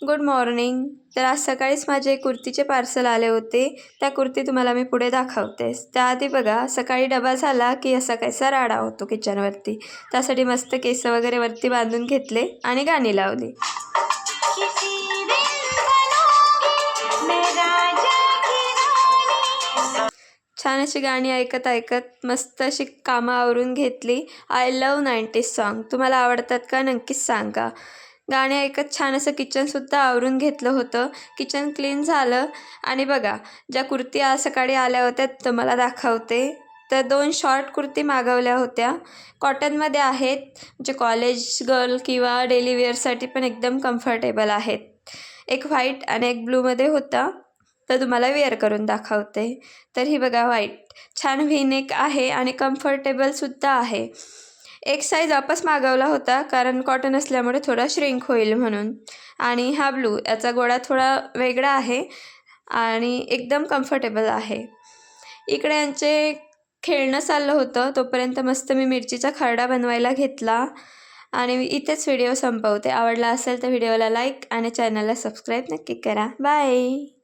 Good morning. तर आज सकाळीच माझे कुर्तीचे पार्सल आले होते. त्या कुर्ती तुम्हाला मी पुढे दाखवते. त्याआधी बघा, सकाळी डबा झाला की असा काहीसा राडा होतो किचनवरती. त्यासाठी मस्त केस वगैरे वरती बांधून घेतले आणि गाणी लावली. छान अशी गाणी ऐकत ऐकत मस्त अशी कामं आवरून घेतली. आय लव्ह 90s सॉन्ग तुम्हाला आवडतात का नक्कीच सांगा. गाणी ऐकत छान असं किचनसुद्धा आवरून घेतलं होतं. किचन क्लीन झालं आणि बघा, ज्या कुर्ती आज सकाळी आल्या होत्या तुम्हाला दाखवते. तर 2 शॉर्ट कुर्ती मागवल्या होत्या. कॉटनमध्ये आहेत, म्हणजे कॉलेज गर्ल किंवा डेली वेअरसाठी पण एकदम कम्फर्टेबल आहेत. एक व्हाईट आणि एक ब्लूमध्ये होता. तर तुम्हाला वेअर करून दाखवते. तर ही बघा व्हाईट, छान व्ही-नेक आहे आणि कम्फर्टेबलसुद्धा आहे. एक साईज वापस मागवला होता कारण कॉटन असल्यामुळे थोडा श्रिंक होईल म्हणून. आणि हा ब्लू, याचा गोळा थोडा वेगळा आहे आणि एकदम कम्फर्टेबल आहे. इकडे यांचे खेळणं चाललं होतं, तोपर्यंत मस्त मी मिरचीचा खरडा बनवायला घेतला आणि मी इथेच व्हिडिओ संपवते. आवडला असेल तर व्हिडिओला लाईक आणि चॅनलला सबस्क्राईब नक्की करा. बाय.